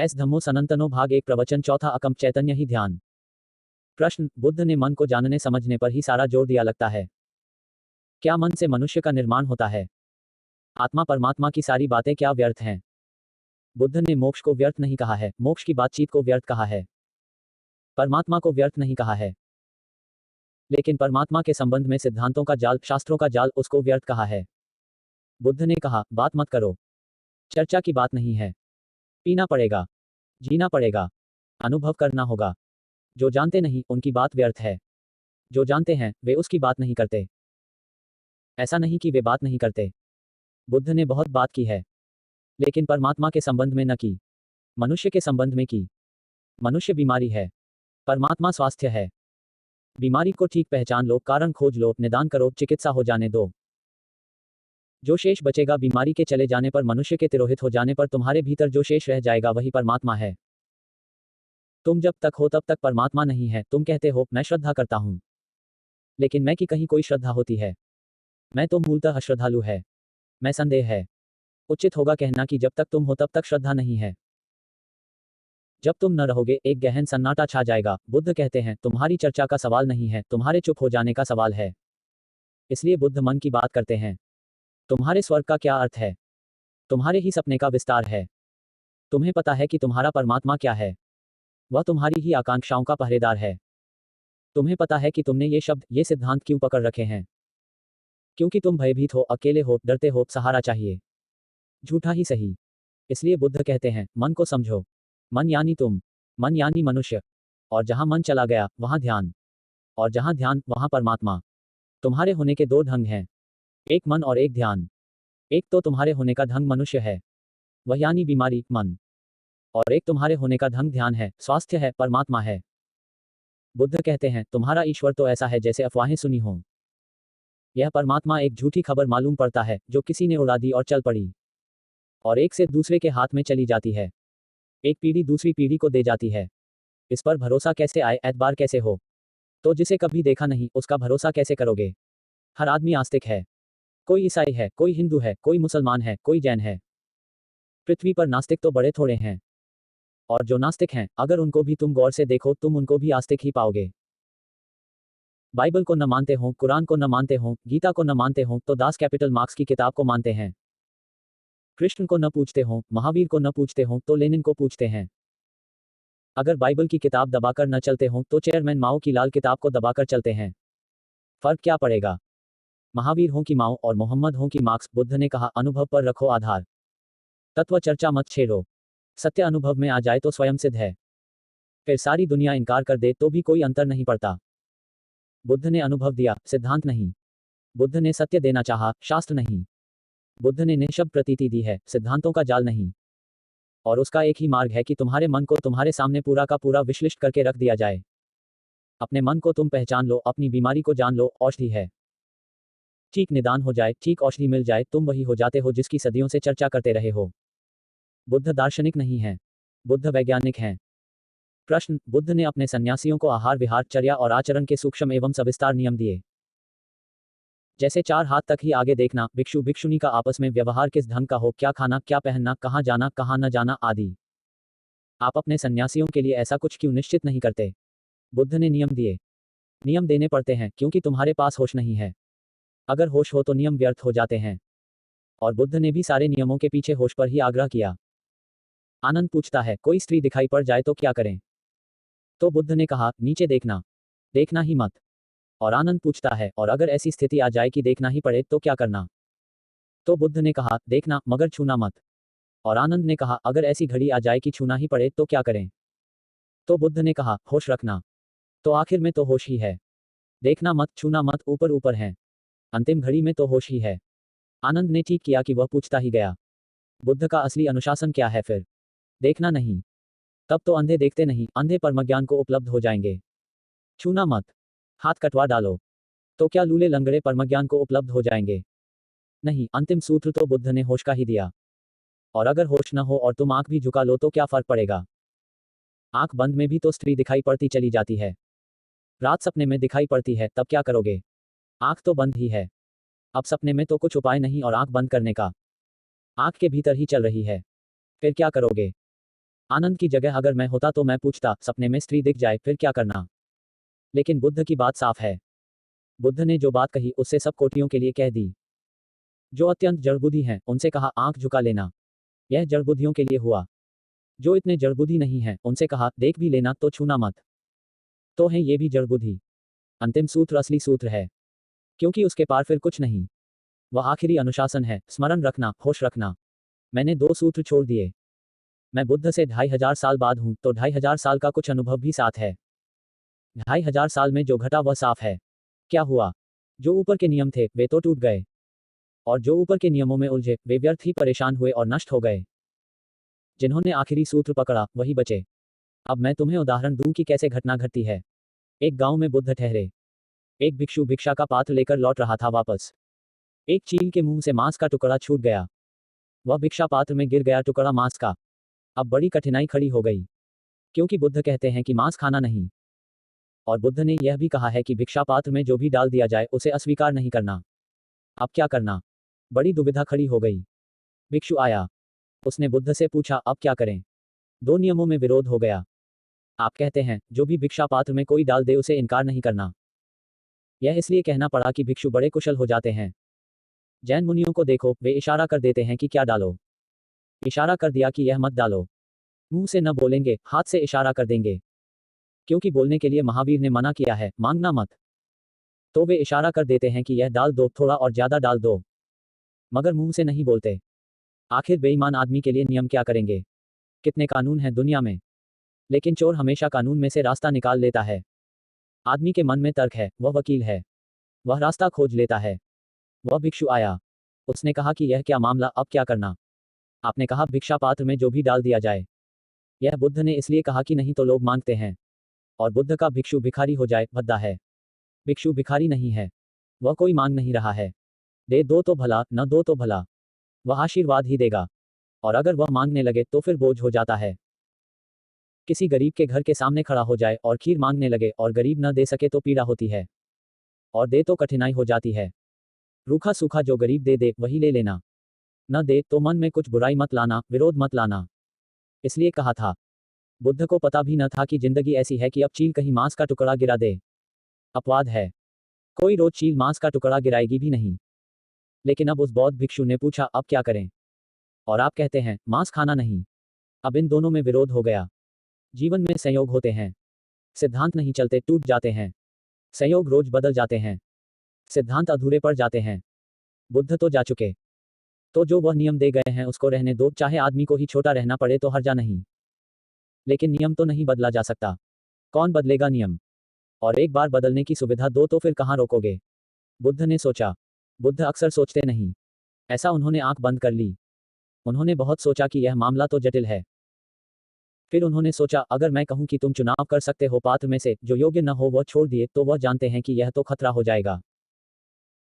S धम्मो सनातनो भाग 1 प्रवचन चौथा अकम्प चैतन्य ही ध्यान। प्रश्न, बुद्ध ने मन को जानने समझने पर ही सारा जोर दिया लगता है। क्या मन से मनुष्य का निर्माण होता है? आत्मा परमात्मा की सारी बातें क्या व्यर्थ हैं? बुद्ध ने मोक्ष को व्यर्थ नहीं कहा है, मोक्ष की बातचीत को व्यर्थ कहा है, परमात्मा को व्यर्थ नहीं कहा है। लेकिन परमात्मा के संबंध में सिद्धांतों का जाल, शास्त्रों का जाल, उसको व्यर्थ कहा है। बुद्ध ने कहा, बात मत करो, चर्चा की बात नहीं है, पीना पड़ेगा, जीना पड़ेगा, अनुभव करना होगा। जो जानते नहीं उनकी बात व्यर्थ है, जो जानते हैं वे उसकी बात नहीं करते। ऐसा नहीं कि वे बात नहीं करते, बुद्ध ने बहुत बात की है, लेकिन परमात्मा के संबंध में न की, मनुष्य के संबंध में की। मनुष्य बीमारी है, परमात्मा स्वास्थ्य है। बीमारी को ठीक पहचान लो, कारण खोज लो, निदान करो, चिकित्सा हो जाने दो। जो शेष बचेगा बीमारी के चले जाने पर, मनुष्य के तिरोहित हो जाने पर, तुम्हारे भीतर जो शेष रह जाएगा वही परमात्मा है। तुम जब तक हो तब तक परमात्मा नहीं है। तुम कहते हो मैं श्रद्धा करता हूं, लेकिन मैं की कहीं कोई श्रद्धा होती है? मैं तो मूलतः अश्रद्धालु है, मैं संदेह है। उचित होगा कहना कि जब तक तुम हो तब तक श्रद्धा नहीं है। जब तुम न रहोगे एक गहन सन्नाटा छा जाएगा। बुद्ध कहते हैं तुम्हारी चर्चा का सवाल नहीं है, तुम्हारे चुप हो जाने का सवाल है। इसलिए बुद्ध मन की बात करते हैं। तुम्हारे स्वर्ग का क्या अर्थ है? तुम्हारे ही सपने का विस्तार है। तुम्हें पता है कि तुम्हारा परमात्मा क्या है? वह तुम्हारी ही आकांक्षाओं का पहरेदार है। तुम्हें पता है कि तुमने ये शब्द, ये सिद्धांत क्यों पकड़ रखे हैं? क्योंकि तुम भयभीत हो, अकेले हो, डरते हो, सहारा चाहिए। झूठा ही सही। इसलिए बुद्ध कहते हैं मन को समझो। मन यानी तुम, मन यानी मनुष्य। और जहां मन चला गया वहां ध्यान, और जहां ध्यान वहां परमात्मा। तुम्हारे होने के दो ढंग हैं, एक मन और एक ध्यान। एक तो तुम्हारे होने का ढंग मनुष्य है, वह यानी बीमारी मन, और एक तुम्हारे होने का ढंग ध्यान है, स्वास्थ्य है, परमात्मा है। बुद्ध कहते हैं तुम्हारा ईश्वर तो ऐसा है जैसे अफवाहें सुनी हों। यह परमात्मा एक झूठी खबर मालूम पड़ता है जो किसी ने उड़ा दी और चल पड़ी, और एक से दूसरे के हाथ में चली जाती है। एक पीढ़ी दूसरी पीढ़ी को दे जाती है। इस पर भरोसा कैसे आए, एतबार कैसे हो? तो जिसे कभी देखा नहीं उसका भरोसा कैसे करोगे? हर आदमी आस्तिक है, कोई ईसाई है, कोई हिंदू है, कोई मुसलमान है, कोई जैन है। पृथ्वी पर नास्तिक तो बड़े थोड़े हैं, और जो नास्तिक हैं अगर उनको भी तुम गौर से देखो तुम उनको भी आस्तिक ही पाओगे। बाइबल को न मानते हो, कुरान को न मानते हो, गीता को न मानते हो तो दास कैपिटल मार्क्स की किताब को मानते हैं। कृष्ण को न पूछते हो, महावीर को न पूछते हो तो लेनिन को पूछते हैं। अगर बाइबल की किताब दबाकर न चलते हो तो चेयरमैन माओ की लाल किताब को दबाकर चलते हैं। फर्क क्या पड़ेगा? महावीर हो कि माओ और मोहम्मद हो कि मार्क्स। बुद्ध ने कहा अनुभव पर रखो आधार, तत्व चर्चा मत छेड़ो। सत्य अनुभव में आ जाए तो स्वयं सिद्ध है, फिर सारी दुनिया इनकार कर दे तो भी कोई अंतर नहीं पड़ता। बुद्ध ने अनुभव दिया, सिद्धांत नहीं। बुद्ध ने सत्य देना चाहा, शास्त्र नहीं। बुद्ध ने निःशब्द प्रतीति दी है, सिद्धांतों का जाल नहीं। और उसका एक ही मार्ग है कि तुम्हारे मन को तुम्हारे सामने पूरा का पूरा विश्लिष्ट करके रख दिया जाए। अपने मन को तुम पहचान लो, अपनी बीमारी को जान लो, औषधि है। ठीक निदान हो जाए, ठीक औषधि मिल जाए, तुम वही हो जाते हो जिसकी सदियों से चर्चा करते रहे हो। बुद्ध दार्शनिक नहीं है, बुद्ध वैज्ञानिक हैं। प्रश्न, बुद्ध ने अपने सन्यासियों को आहार विहार, चर्या और आचरण के सूक्ष्म एवं सविस्तार नियम दिए। जैसे 4 हाथ तक ही आगे देखना, भिक्षु भिक्षुनी का आपस में व्यवहार किस ढंग का हो, क्या खाना, क्या पहनना, कहाँ जाना, कहाँ न जाना आदि। आप अपने सन्यासियों के लिए ऐसा कुछ क्यों निश्चित नहीं करते? बुद्ध ने नियम दिए। नियम देने पड़ते हैं क्योंकि तुम्हारे पास होश नहीं है। अगर होश हो तो नियम व्यर्थ हो जाते हैं। और बुद्ध ने भी सारे नियमों के पीछे होश पर ही आग्रह किया। आनंद पूछता है कोई स्त्री दिखाई पड़ जाए तो क्या करें? तो बुद्ध ने कहा नीचे देखना, देखना ही मत। और आनंद पूछता है और अगर ऐसी स्थिति आ जाए कि देखना ही पड़े तो क्या करना? तो बुद्ध ने कहा देखना मगर छूना मत। और आनंद ने कहा अगर ऐसी घड़ी आ जाए कि छूना ही पड़े तो क्या करें? तो बुद्ध ने कहा होश रखना। तो आखिर में तो होश ही है, देखना मत, छूना मत, ऊपर ऊपर है, अंतिम घड़ी में तो होश ही है। आनंद ने ठीक किया कि वह पूछता ही गया। बुद्ध का असली अनुशासन क्या है फिर? देखना नहीं। तब तो अंधे देखते नहीं, अंधे परमज्ञान को उपलब्ध हो जाएंगे। छूना मत, हाथ कटवा डालो, तो क्या लूले लंगड़े परमज्ञान को उपलब्ध हो जाएंगे? नहीं, अंतिम सूत्र तो बुद्ध ने होश का ही दिया। और अगर होश न हो और तुम आंख भी झुका लो तो क्या फर्क पड़ेगा? आंख बंद में भी तो स्त्री दिखाई पड़ती चली जाती है। रात सपने में दिखाई पड़ती है, तब क्या करोगे? आंख तो बंद ही है। अब सपने में तो कुछ उपाय नहीं और आंख बंद करने का, आंख के भीतर ही चल रही है, फिर क्या करोगे? आनंद की जगह अगर मैं होता तो मैं पूछता, सपने में स्त्री दिख जाए फिर क्या करना। लेकिन बुद्ध की बात साफ है। बुद्ध ने जो बात कही उससे सब कोटियों के लिए कह दी। जो अत्यंत जड़बुद्धि हैं उनसे कहा आंख झुका लेना। यह जड़बुद्धियों के लिए हुआ। जो इतने जड़बुद्धि नहीं है उनसे कहा देख भी लेना तो छूना मत। तो है ये भी जड़बुद्धि। अंतिम सूत्र असली सूत्र है, क्योंकि उसके पार फिर कुछ नहीं। वह आखिरी अनुशासन है, स्मरण रखना, होश रखना। मैंने 2 सूत्र छोड़ दिए। मैं बुद्ध से 2500 साल बाद हूं तो 2500 साल का कुछ अनुभव भी साथ है। 2500 साल में जो घटा वह साफ है। क्या हुआ? जो ऊपर के नियम थे वे तो टूट गए, और जो ऊपर के नियमों में उलझे वे व्यर्थ ही परेशान हुए और नष्ट हो गए। जिन्होंने आखिरी सूत्र पकड़ा वही बचे। अब मैं तुम्हें उदाहरण दूं कि कैसे घटना घटती है। एक गांव में बुद्ध ठहरे। एक भिक्षु भिक्षा का पात्र लेकर लौट रहा था वापस। एक चील के मुंह से मांस का टुकड़ा छूट गया। वह भिक्षा पात्र में गिर गया टुकड़ा मांस का। अब बड़ी कठिनाई खड़ी हो गई, क्योंकि बुद्ध कहते हैं कि मांस खाना नहीं, और बुद्ध ने यह भी कहा है कि भिक्षा पात्र में जो भी डाल दिया जाए उसे अस्वीकार नहीं करना। अब क्या करना? बड़ी दुविधा खड़ी हो गई। भिक्षु आया। उसने बुद्ध से पूछा अब क्या करें? 2 नियमों में विरोध हो गया। आप कहते हैं जो भी भिक्षा पात्र में कोई डाल दे उसे इनकार नहीं करना। यह इसलिए कहना पड़ा कि भिक्षु बड़े कुशल हो जाते हैं। जैन मुनियों को देखो, वे इशारा कर देते हैं कि क्या डालो। इशारा कर दिया कि यह मत डालो। मुंह से न बोलेंगे, हाथ से इशारा कर देंगे, क्योंकि बोलने के लिए महावीर ने मना किया है, मांगना मत। तो वे इशारा कर देते हैं कि यह डाल दो, थोड़ा और ज्यादा डाल दो, मगर मुंह से नहीं बोलते। आखिर बेईमान आदमी के लिए नियम क्या करेंगे? कितने कानून हैं दुनिया में, लेकिन चोर हमेशा कानून में से रास्ता निकाल लेता है। आदमी के मन में तर्क है, वह वकील है, वह रास्ता खोज लेता है। वह भिक्षु आया। उसने कहा कि यह क्या मामला, अब क्या करना? आपने कहा भिक्षा पात्र में जो भी डाल दिया जाए। यह बुद्ध ने इसलिए कहा कि नहीं तो लोग मांगते हैं, और बुद्ध का भिक्षु भिखारी हो जाए भद्दा है। भिक्षु भिखारी नहीं है, वह कोई मांग नहीं रहा है। दे दो तो भला, न दो तो भला, वह आशीर्वाद ही देगा। और अगर वह मांगने लगे तो फिर बोझ हो जाता है। किसी गरीब के घर के सामने खड़ा हो जाए और खीर मांगने लगे और गरीब न दे सके तो पीड़ा होती है, और दे तो कठिनाई हो जाती है। रूखा सूखा जो गरीब दे दे वही ले लेना। न दे तो मन में कुछ बुराई मत लाना, विरोध मत लाना। इसलिए कहा था। बुद्ध को पता भी न था कि जिंदगी ऐसी है कि अब चील कहीं मांस का टुकड़ा गिरा दे। अपवाद है, कोई रोज चील मांस का टुकड़ा गिराएगी भी नहीं। लेकिन अब उस बौद्ध भिक्षु ने पूछा अब क्या करें? और आप कहते हैं मांस खाना नहीं। अब इन दोनों में विरोध हो गया। जीवन में संयोग होते हैं, सिद्धांत नहीं चलते, टूट जाते हैं। संयोग रोज बदल जाते हैं, सिद्धांत अधूरे पड़ जाते हैं। बुद्ध तो जा चुके, तो जो वह नियम दे गए हैं उसको रहने दो, चाहे आदमी को ही छोटा रहना पड़े तो हर्जा नहीं। लेकिन नियम तो नहीं बदला जा सकता। कौन बदलेगा नियम? और एक बार बदलने की सुविधा दो तो फिर कहाँ रोकोगे? बुद्ध ने सोचा। बुद्ध अक्सर सोचते नहीं। ऐसा उन्होंने आंख बंद कर ली। उन्होंने बहुत सोचा कि यह मामला तो जटिल है। फिर उन्होंने सोचा अगर मैं कहूं कि तुम चुनाव कर सकते हो पात्र में से, जो योग्य न हो वह छोड़ दिए, तो वह जानते हैं कि यह तो खतरा हो जाएगा।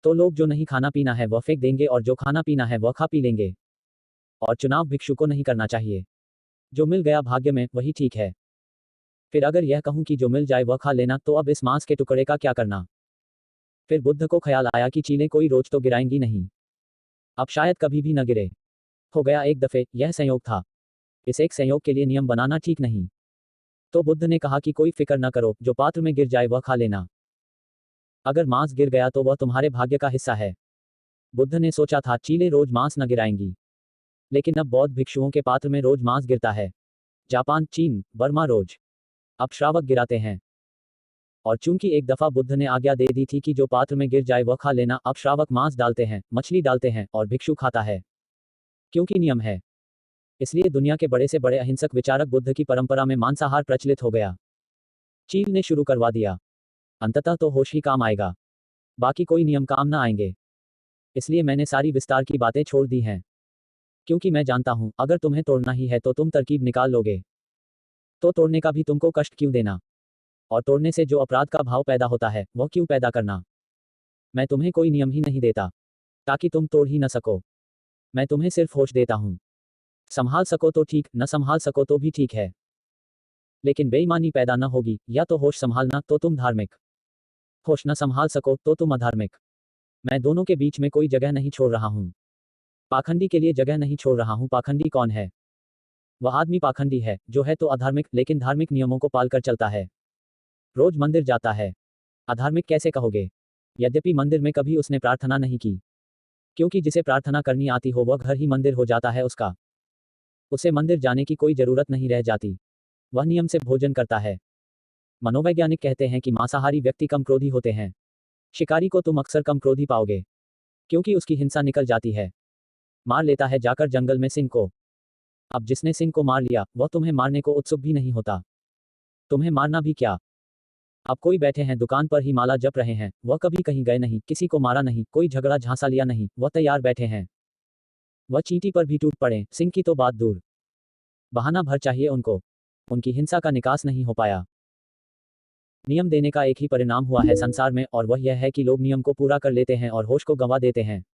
तो लोग जो नहीं खाना पीना है वह फेंक देंगे और जो खाना पीना है वह खा पी लेंगे। और चुनाव भिक्षु को नहीं करना चाहिए। जो मिल गया भाग्य में वही ठीक है। फिर अगर यह कहूं कि जो मिल जाए वह खा लेना, तो अब इस मांस के टुकड़े का क्या करना? फिर बुद्ध को ख्याल आया कि चीलें कोई रोज तो गिराएंगी नहीं, अब शायद कभी भी न गिरे। हो गया एक दफे, यह संयोग था। इस एक संयोग के लिए नियम बनाना ठीक नहीं। तो बुद्ध ने कहा कि कोई फिक्र न करो, जो पात्र में गिर जाए वह खा लेना। अगर मांस गिर गया तो वह तुम्हारे भाग्य का हिस्सा है। बुद्ध ने सोचा था चीलें रोज मांस न गिराएंगी, लेकिन अब बौद्ध भिक्षुओं के पात्र में रोज मांस गिरता है। जापान, चीन, बर्मा रोज अब श्रावक गिराते हैं। और चूंकि एक दफा बुद्ध ने आज्ञा दे दी थी कि जो पात्र में गिर जाए वह खा लेना, अब श्रावक मांस डालते हैं, मछली डालते हैं, और भिक्षु खाता है, क्योंकि नियम है। इसलिए दुनिया के बड़े से बड़े अहिंसक विचारक बुद्ध की परंपरा में मांसाहार प्रचलित हो गया। चील ने शुरू करवा दिया। अंततः तो होश ही काम आएगा, बाकी कोई नियम काम न आएंगे। इसलिए मैंने सारी विस्तार की बातें छोड़ दी हैं, क्योंकि मैं जानता हूं अगर तुम्हें तोड़ना ही है तो तुम तरकीब निकाल लोगे। तो तोड़ने का भी तुमको कष्ट क्यों देना? और तोड़ने से जो अपराध का भाव पैदा होता है वह क्यों पैदा करना? मैं तुम्हें कोई नियम ही नहीं देता, ताकि तुम तोड़ ही न सको। मैं तुम्हें सिर्फ होश देता हूं। संभाल सको तो ठीक, न संभाल सको तो भी ठीक है। लेकिन बेईमानी पैदा न होगी, या तो होश संभालना तो तुम धार्मिक, होश न संभाल सको तो तुम अधार्मिक। मैं दोनों के बीच में कोई जगह नहीं छोड़ रहा हूं। पाखंडी के लिए जगह नहीं छोड़ रहा हूं। पाखंडी कौन है? वह आदमी पाखंडी है, जो है तो अधार्मिक, लेकिन धार्मिक नियमों को पालकर चलता है। रोज मंदिर जाता है। अधार्मिक कैसे कहोगे? यद्यपि मंदिर में कभी उसने प्रार्थना नहीं की, क्योंकि जिसे प्रार्थना करनी आती हो वह घर ही मंदिर हो जाता है उसका। उसे मंदिर जाने की कोई जरूरत नहीं रह जाती। वह नियम से भोजन करता है। मनोवैज्ञानिक कहते हैं कि मांसाहारी व्यक्ति कम क्रोधी होते हैं। शिकारी को तुम अक्सर कम क्रोधी पाओगे, क्योंकि उसकी हिंसा निकल जाती है। मार लेता है जाकर जंगल में सिंह को। अब जिसने सिंह को मार लिया वह तुम्हें मारने को उत्सुक भी नहीं होता। तुम्हें मारना भी क्या। अब कोई बैठे हैं दुकान पर ही माला जप रहे हैं, वह कभी कहीं गए नहीं, किसी को मारा नहीं, कोई झगड़ा झांसा लिया नहीं, वह तैयार बैठे हैं। वह चींटी पर भी टूट पड़े, सिंह की तो बात दूर। बहाना भर चाहिए उनको। उनकी हिंसा का निकास नहीं हो पाया। नियम देने का एक ही परिणाम हुआ है संसार में, और वह यह है कि लोग नियम को पूरा कर लेते हैं और होश को गंवा देते हैं।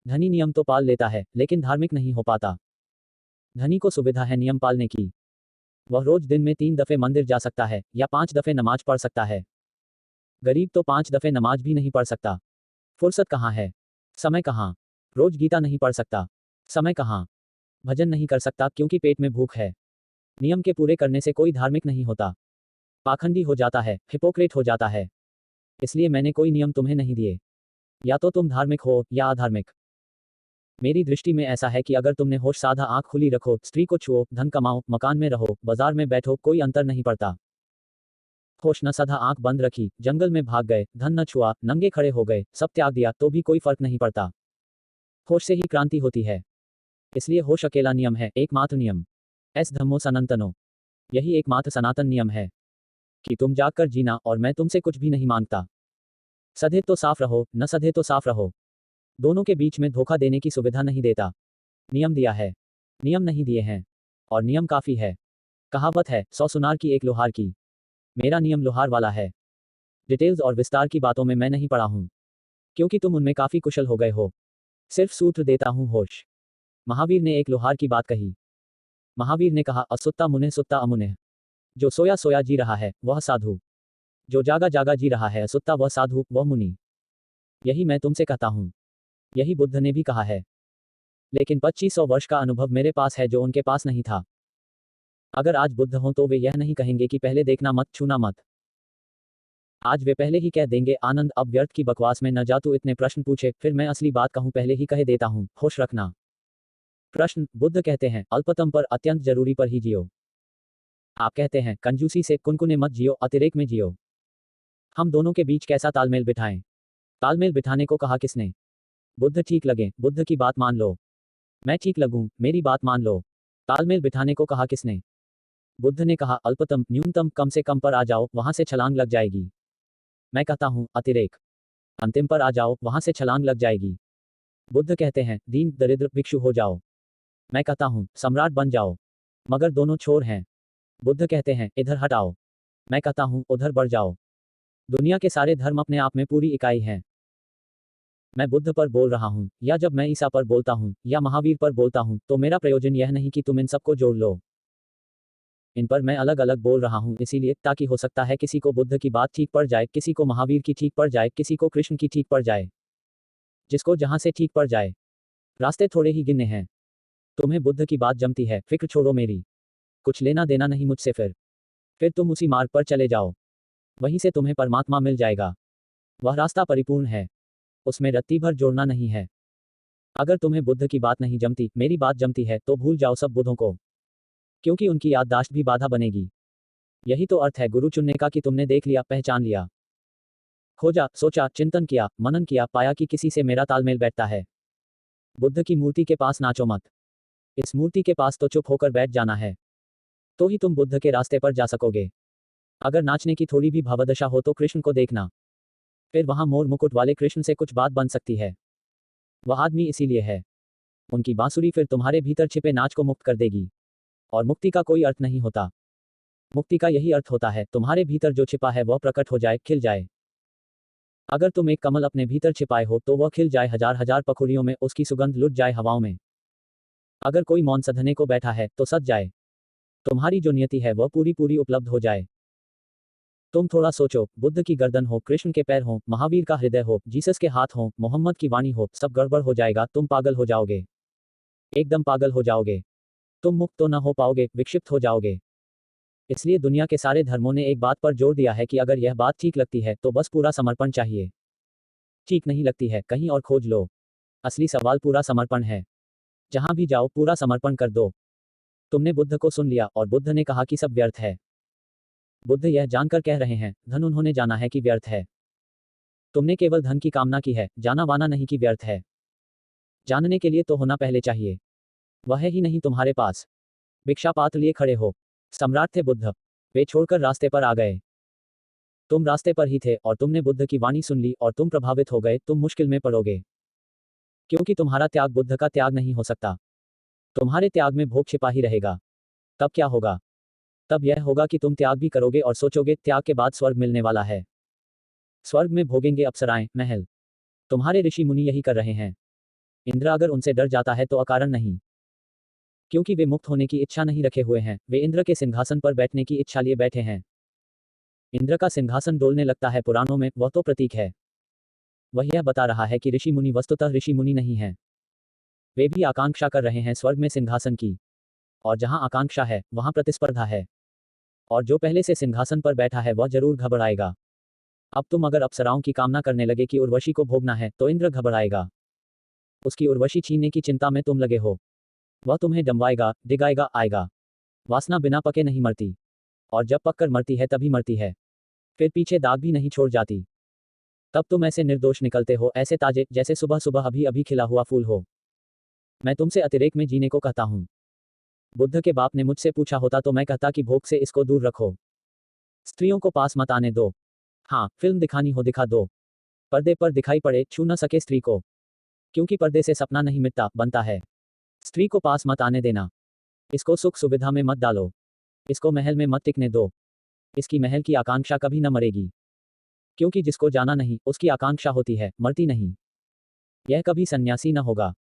धनी नियम तो पाल लेता है, लेकिन धार्मिक नहीं हो पाता। धनी को सुविधा है नियम पालने की। वह रोज दिन में 3 दफे मंदिर जा सकता है, या 5 दफे नमाज पढ़ सकता है। गरीब तो 5 दफे नमाज भी नहीं पढ़ सकता। फुर्सत कहाँ है? समय कहाँ? रोज गीता नहीं पढ़ सकता। समय कहाँ? भजन नहीं कर सकता क्योंकि पेट में भूख है। नियम के पूरे करने से कोई धार्मिक नहीं होता। पाखंडी हो जाता है, हिपोक्रेट हो जाता है। इसलिए मैंने कोई नियम तुम्हें नहीं दिए। या तो तुम धार्मिक हो या अधार्मिक। मेरी दृष्टि में ऐसा है कि अगर तुमने होश साधा आंख खुली रखो, स्त्री को छुओ, धन कमाओ, मकान में रहो, बाजार में बैठो, कोई अंतर नहीं पड़ता। होश न सधा आंख बंद रखी, जंगल में भाग गए, धन न छुआ, नंगे खड़े हो गए, सब त्याग दिया तो भी कोई फर्क नहीं पड़ता। होश से ही क्रांति होती है। इसलिए होश अकेला नियम है, एकमात्र नियम। एस धम्मो सनातनो। यही एकमात्र सनातन नियम है कि तुम जागकर जीना, और मैं तुमसे कुछ भी नहीं मांगता। सधे तो साफ रहो, न सधे तो साफ रहो। दोनों के बीच में धोखा देने की सुविधा नहीं देता। नियम दिया है, नियम नहीं दिए हैं, और नियम काफी है। कहावत है, 100 सुनार की एक लोहार की। मेरा नियम लोहार वाला है। डिटेल्स और विस्तार की बातों में मैं नहीं पड़ा हूं, क्योंकि तुम उनमें काफी कुशल हो गए हो। सिर्फ सूत्र देता हूं होश। महावीर ने एक लोहार की बात कही। महावीर ने कहा, असुत्ता मुने सुत्ता अमुने। जो सोया सोया जी रहा है वह साधु, जो जागा जागा जी रहा है असुत्ता वह साधु, वह मुनि। यही मैं तुमसे कहता हूं। यही बुद्ध ने भी कहा है। लेकिन 2500 वर्ष का अनुभव मेरे पास है जो उनके पास नहीं था। अगर आज बुद्ध हों तो वे यह नहीं कहेंगे कि पहले देखना मत, छूना मत। आज वे पहले ही कह देंगे, आनंद, अब व्यर्थ की बकवास में न जा, तू इतने प्रश्न पूछे, फिर मैं असली बात कहूं पहले ही कह देता हूं, होश रखना। प्रश्न, बुद्ध कहते हैं अल्पतम पर, अत्यंत जरूरी पर ही जियो। आप कहते हैं कंजूसी से, कुनकुने मत जियो, अतिरेक में जियो। हम दोनों के बीच कैसा तालमेल बिठाएं? तालमेल बिठाने को कहा किसने? बुद्ध ठीक लगे, बुद्ध की बात मान लो। मैं ठीक लगूं, मेरी बात मान लो। तालमेल बिठाने को कहा किसने? बुद्ध ने कहा, अल्पतम, न्यूनतम, कम से कम पर आ जाओ, वहां से छलांग लग जाएगी। मैं कहता हूं अतिरेक। अंतिम पर आ जाओ, वहां से छलांग लग जाएगी। बुद्ध कहते हैं दीन दरिद्र भिक्षु हो जाओ। मैं कहता हूं सम्राट बन जाओ। मगर दोनों छोर हैं। बुद्ध कहते हैं इधर हटाओ। मैं कहता हूं उधर बढ़ जाओ। दुनिया के सारे धर्म अपने आप में पूरी इकाई हैं। मैं बुद्ध पर बोल रहा हूं, या जब मैं ईसा पर बोलता हूं, या महावीर पर बोलता हूं, तो मेरा प्रयोजन यह नहीं कि तुम इन सबको जोड़ लो। इन पर मैं अलग अलग बोल रहा हूं इसीलिए, ताकि हो सकता है किसी को बुद्ध की बात ठीक पड़ जाए, किसी को महावीर की ठीक पड़ जाए, किसी को कृष्ण की ठीक पड़ जाए। जिसको जहां से ठीक पड़ जाए। रास्ते थोड़े ही गिने हैं। तुम्हें बुद्ध की बात जमती है, फिक्र छोड़ो मेरी। कुछ लेना देना नहीं मुझसे फिर तुम उसी मार्ग पर चले जाओ। वहीं से तुम्हें परमात्मा मिल जाएगा। वह रास्ता परिपूर्ण है। उसमें रत्ती भर जोड़ना नहीं है। अगर तुम्हें बुद्ध की बात नहीं जमती, मेरी बात जमती है, तो भूल जाओ सब बुद्धों को, क्योंकि उनकी याददाश्त भी बाधा बनेगी। यही तो अर्थ है गुरु चुनने का कि तुमने देख लिया, पहचान लिया, खोजा, सोचा, चिंतन किया, मनन किया, पाया कि किसी से मेरा तालमेल बैठता है। बुद्ध की मूर्ति के पास नाचो मत। इस मूर्ति के पास तो चुप होकर बैठ जाना है। तो ही तुम बुद्ध के रास्ते पर जा सकोगे। अगर नाचने की थोड़ी भी भावदशा हो तो कृष्ण को देखना। फिर वहां मोर मुकुट वाले कृष्ण से कुछ बात बन सकती है। वह आदमी इसीलिए है। उनकी बांसुरी फिर तुम्हारे भीतर छिपे नाच को मुक्त कर देगी। और मुक्ति का कोई अर्थ नहीं होता। मुक्ति का यही अर्थ होता है, तुम्हारे भीतर जो छिपा है वह प्रकट हो जाए, खिल जाए। अगर तुम एक कमल अपने भीतर छिपाए हो तो वह खिल जाए हजार हजार पखुड़ियों में, उसकी सुगंध लुट जाए हवाओं में। अगर कोई मौन सधने को बैठा है तो सज जाए। तुम्हारी जो नियति है वह पूरी पूरी उपलब्ध हो जाए। तुम थोड़ा सोचो, बुद्ध की गर्दन हो, कृष्ण के पैर हो, महावीर का हृदय हो, जीसस के हाथ हो, मोहम्मद की वाणी हो, सब गड़बड़ हो जाएगा, तुम पागल हो जाओगे। एकदम पागल हो जाओगे। तुम मुक्त तो न हो पाओगे, विक्षिप्त हो जाओगे। इसलिए दुनिया के सारे धर्मों ने एक बात पर जोर दिया है कि अगर यह बात ठीक लगती है तो बस पूरा समर्पण चाहिए। ठीक नहीं लगती है, कहीं और खोज लो। असली सवाल पूरा समर्पण है। जहां भी जाओ पूरा समर्पण कर दो। तुमने बुद्ध को सुन लिया और बुद्ध ने कहा कि सब व्यर्थ है। बुद्ध यह जानकर कह रहे हैं, धन उन्होंने जाना है कि व्यर्थ है। तुमने केवल धन की कामना की है, जाना वाना नहीं कि व्यर्थ है। जानने के लिए तो होना पहले चाहिए। वह है ही नहीं तुम्हारे पास। भिक्षा पात्र लिए खड़े हो। सम्राट थे बुद्ध। वे छोड़कर रास्ते पर आ गए। तुम रास्ते पर ही थे और तुमने बुद्ध की वाणी सुन ली और तुम प्रभावित हो गए, तुम मुश्किल में पड़ोगे। क्योंकि तुम्हारा त्याग बुद्ध का त्याग नहीं हो सकता। तुम्हारे त्याग में भोग छिपा ही रहेगा। तब क्या होगा? तब यह होगा कि तुम त्याग भी करोगे और सोचोगे त्याग के बाद स्वर्ग मिलने वाला है। स्वर्ग में भोगेंगे अप्सराएं, महल। तुम्हारे ऋषि मुनि यही कर रहे हैं। इंद्र अगर उनसे डर जाता है तो अकारण नहीं। क्योंकि वे मुक्त होने की इच्छा नहीं रखे हुए हैं, वे इंद्र के सिंहासन पर बैठने की इच्छा लिए बैठे हैं। इंद्र का सिंहासन डोलने लगता है पुराणों में, वह तो प्रतीक है। वह यह बता रहा है कि ऋषि मुनि वस्तुतः ऋषि मुनि नहीं हैं। वे भी आकांक्षा कर रहे हैं स्वर्ग में सिंहासन की। और जहां आकांक्षा है वहां प्रतिस्पर्धा है। और जो पहले से सिंहासन पर बैठा है वह जरूर घबराएगा। अब तुम अगर अप्सराओं की कामना करने लगे कि उर्वशी को भोगना है तो इंद्र घबराएगा। उसकी उर्वशी छीनने की चिंता में तुम लगे हो। वह तुम्हें डंबाएगा, डिगाएगा, आएगा। वासना बिना पके नहीं मरती। और जब पककर मरती है तभी मरती है। फिर पीछे दाग भी नहीं छोड़ जाती। तब तुम ऐसे निर्दोष निकलते हो, ऐसे ताजे, जैसे सुबह सुबह अभी अभी खिला हुआ फूल हो। मैं तुमसे अतिरेक में जीने को कहता हूं। बुद्ध के बाप ने मुझसे पूछा होता तो मैं कहता कि भोग से इसको दूर रखो। स्त्रियों को पास मत आने दो। हाँ, फिल्म दिखानी हो दिखा दो। पर्दे पर दिखाई पड़े, छू न सके स्त्री को। क्योंकि पर्दे से सपना नहीं मिटता, बनता है। स्त्री को पास मत आने देना। इसको सुख सुविधा में मत डालो। इसको महल में मत टिकने दो। इसकी महल की आकांक्षा कभी न मरेगी। क्योंकि जिसको जाना नहीं, उसकी आकांक्षा होती है, मरती नहीं। यह कभी सन्यासी न होगा।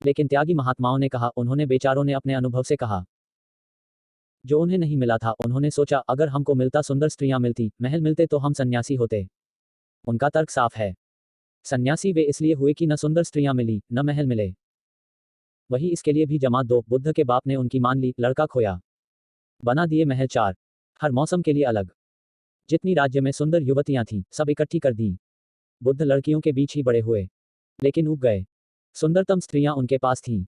लेकिन त्यागी महात्माओं ने कहा, उन्होंने बेचारों ने अपने अनुभव से कहा। जो उन्हें नहीं मिला था, उन्होंने सोचा अगर हमको मिलता, सुंदर स्त्रियां मिलती, महल मिलते तो हम सन्यासी होते। उनका तर्क साफ है। सन्यासी वे इसलिए हुए कि न सुंदर स्त्रियां मिली, न महल मिले। वही इसके लिए भी जमा दो, बुद्ध के बाप ने उनकी मान ली, लड़का खोया। बना दिए महल 4। हर मौसम के लिए अलग। जितनी राज्य में सुंदर युवतियां थीं, सब इकट्ठी कर दी। बुद्ध लड़कियों के बीच ही बड़े हुए। लेकिन ऊब गए। सुंदरतम स्त्रियां उनके पास थीं।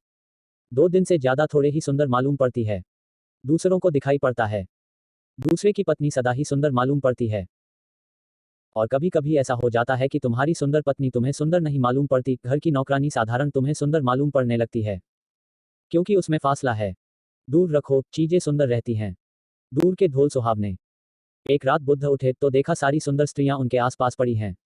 2 दिन से ज्यादा थोड़े ही सुंदर मालूम पड़ती है। दूसरों को दिखाई पड़ता है। दूसरे की पत्नी सदा ही सुंदर मालूम पड़ती है। और कभी कभी ऐसा हो जाता है कि तुम्हारी सुंदर पत्नी तुम्हें सुंदर नहीं मालूम पड़ती, घर की नौकरानी साधारण तुम्हें सुंदर मालूम पड़ने लगती है। क्योंकि उसमें फासला है। दूर रखो, चीजें सुंदर रहती हैं। दूर के ढोल सुहावने। एक रात बुद्ध उठे तो देखा सारी सुंदर स्त्रियां उनके आसपास पड़ी हैं।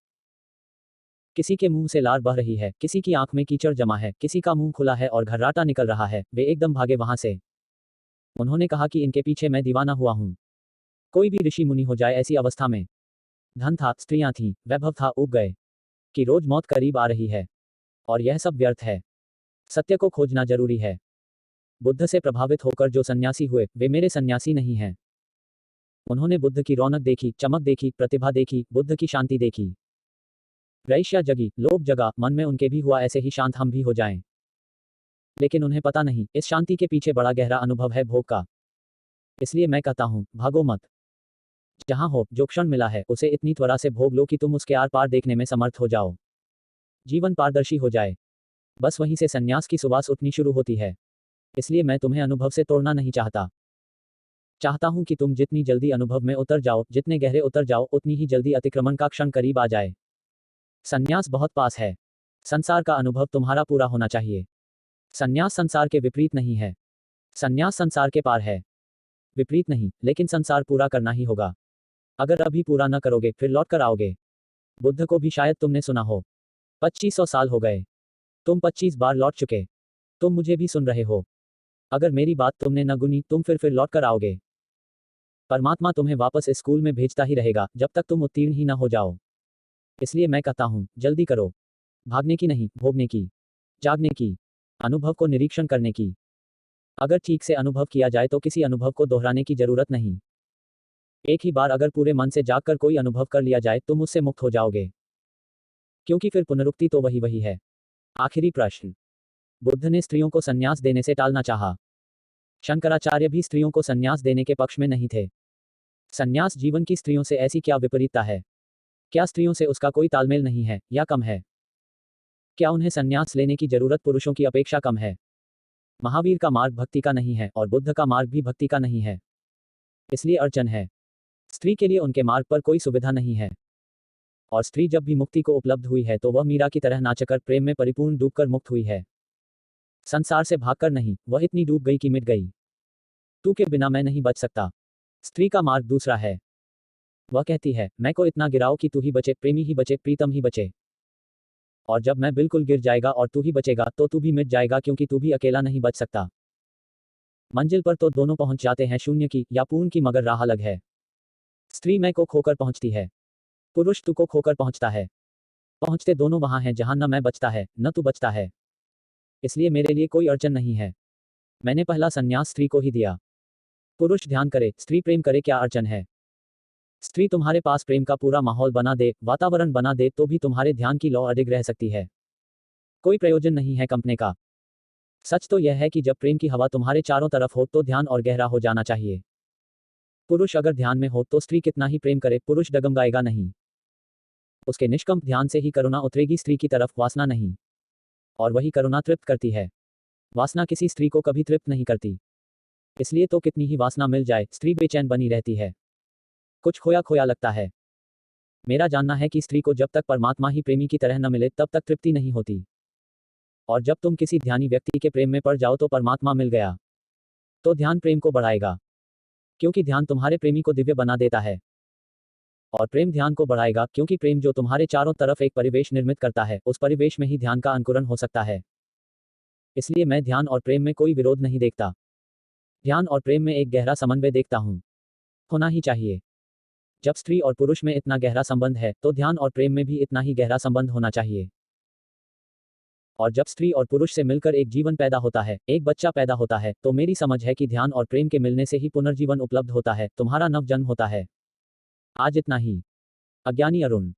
किसी के मुंह से लार बह रही है, किसी की आंख में कीचड़ जमा है, किसी का मुंह खुला है और घर्राटा निकल रहा है। वे एकदम भागे वहां से। उन्होंने कहा कि इनके पीछे मैं दीवाना हुआ हूं। कोई भी ऋषि मुनि हो जाए ऐसी अवस्था में। धन था, स्त्रियां थीं, वैभव था, ऊब गए कि रोज मौत करीब आ रही है। और यह सब व्यर्थ है। सत्य को खोजना जरूरी है। बुद्ध से प्रभावित होकर जो सन्यासी हुए, वे मेरे सन्यासी नहीं हैं। उन्होंने बुद्ध की रौनक देखी, चमक देखी, प्रतिभा देखी, बुद्ध की शांति देखी। वैश्या जगी, लोभ जगा, मन में उनके भी हुआ ऐसे ही शांत हम भी हो जाएं। लेकिन उन्हें पता नहीं, इस शांति के पीछे बड़ा गहरा अनुभव है भोग का। इसलिए मैं कहता हूं, भागो मत। जहां हो, जो क्षण मिला है, उसे इतनी त्वरा से भोग लो कि तुम उसके आर पार देखने में समर्थ हो जाओ। जीवन पारदर्शी हो जाए। बस वहीं से सन्यास की सुवास उठनी शुरू होती है। इसलिए मैं तुम्हें अनुभव से तोड़ना नहीं चाहता। चाहता हूं कि तुम जितनी जल्दी अनुभव में उतर जाओ, जितने गहरे उतर जाओ, उतनी ही जल्दी अतिक्रमण का क्षण करीब आ जाए। सन्यास बहुत पास है। संसार का अनुभव तुम्हारा पूरा होना चाहिए। सन्यास संसार के विपरीत नहीं है। सन्यास संसार के पार है। विपरीत नहीं, लेकिन संसार पूरा करना ही होगा। अगर अभी पूरा न करोगे फिर लौट कर आओगे। बुद्ध को भी शायद तुमने सुना हो। 2500 साल हो गए। तुम 25 बार लौट चुके। तुम मुझे भी सुन रहे हो। अगर मेरी बात तुमने न गुनी, तुम फिर लौट कर आओगे। परमात्मा तुम्हें वापस स्कूल में भेजता ही रहेगा जब तक तुम उत्तीर्ण ही न हो जाओ। इसलिए मैं कहता हूं, जल्दी करो। भागने की नहीं, भोगने की। जागने की। अनुभव को निरीक्षण करने की। अगर ठीक से अनुभव किया जाए तो किसी अनुभव को दोहराने की जरूरत नहीं। एक ही बार अगर पूरे मन से जागकर कोई अनुभव कर लिया जाए तुम उससे मुक्त हो जाओगे। क्योंकि फिर पुनरुक्ति तो वही वही है। आखिरी प्रश्न। बुद्ध ने स्त्रियों को संन्यास देने से टालना चाहा। शंकराचार्य भी स्त्रियों को संन्यास देने के पक्ष में नहीं थे। संन्यास जीवन की स्त्रियों से ऐसी क्या विपरीतता है? क्या स्त्रियों से उसका कोई तालमेल नहीं है या कम है? क्या उन्हें संन्यास लेने की जरूरत पुरुषों की अपेक्षा कम है? महावीर का मार्ग भक्ति का नहीं है और बुद्ध का मार्ग भी भक्ति का नहीं है। इसलिए अड़चन है। स्त्री के लिए उनके मार्ग पर कोई सुविधा नहीं है। और स्त्री जब भी मुक्ति को उपलब्ध हुई है तो वह मीरा की तरह नाचकर प्रेम में परिपूर्ण डूबकर मुक्त हुई है। संसार से भागकर नहीं, वह इतनी डूब गई कि मिट गई। तू के बिना मैं नहीं बच सकता। स्त्री का मार्ग दूसरा है। वह कहती है, मैं को इतना गिराओ कि तू ही बचे, प्रेमी ही बचे, प्रीतम ही बचे। और जब मैं बिल्कुल गिर जाएगा और तू ही बचेगा तो तू भी मिट जाएगा, क्योंकि तू भी अकेला नहीं बच सकता। मंजिल पर तो दोनों पहुंच जाते हैं, शून्य की या पूर्ण की, मगर राह अलग है। स्त्री मैं को खोकर पहुंचती है, पुरुष तू को खोकर पहुंचता है। पहुंचते दोनों वहां हैं जहां न मैं बचता है न तू बचता है। इसलिए मेरे लिए कोई अड़चन नहीं है। मैंने पहला संन्यास स्त्री को ही दिया। पुरुष ध्यान करे, स्त्री प्रेम करे, क्या अड़चन है? स्त्री तुम्हारे पास प्रेम का पूरा माहौल बना दे, वातावरण बना दे, तो भी तुम्हारे ध्यान की लौ अडिग रह सकती है। कोई प्रयोजन नहीं है कंपने का। सच तो यह है कि जब प्रेम की हवा तुम्हारे चारों तरफ हो तो ध्यान और गहरा हो जाना चाहिए। पुरुष अगर ध्यान में हो तो स्त्री कितना ही प्रेम करे, पुरुष डगमगाएगा नहीं। उसके निष्कंप ध्यान से ही करुणा उतरेगी स्त्री की तरफ, वासना नहीं। और वही करुणा तृप्त करती है। वासना किसी स्त्री को कभी तृप्त नहीं करती। इसलिए तो कितनी ही वासना मिल जाए, स्त्री बेचैन बनी रहती है। कुछ खोया खोया लगता है। मेरा जानना है कि स्त्री को जब तक परमात्मा ही प्रेमी की तरह न मिले तब तक तृप्ति नहीं होती। और जब तुम किसी ध्यानी व्यक्ति के प्रेम में पड़ जाओ तो परमात्मा मिल गया। तो ध्यान प्रेम को बढ़ाएगा, क्योंकि ध्यान तुम्हारे प्रेमी को दिव्य बना देता है। और प्रेम ध्यान को बढ़ाएगा, क्योंकि प्रेम जो तुम्हारे चारों तरफ एक परिवेश निर्मित करता है, उस परिवेश में ही ध्यान का अंकुरण हो सकता है। इसलिए मैं ध्यान और प्रेम में कोई विरोध नहीं देखता। ध्यान और प्रेम में एक गहरा समन्वय देखता हूं। होना ही चाहिए। जब स्त्री और पुरुष में इतना गहरा संबंध है तो ध्यान और प्रेम में भी इतना ही गहरा संबंध होना चाहिए। और जब स्त्री और पुरुष से मिलकर एक जीवन पैदा होता है, एक बच्चा पैदा होता है, तो मेरी समझ है कि ध्यान और प्रेम के मिलने से ही पुनर्जीवन उपलब्ध होता है, तुम्हारा नव जन्म होता है। आज इतना ही। अज्ञानी अरुण।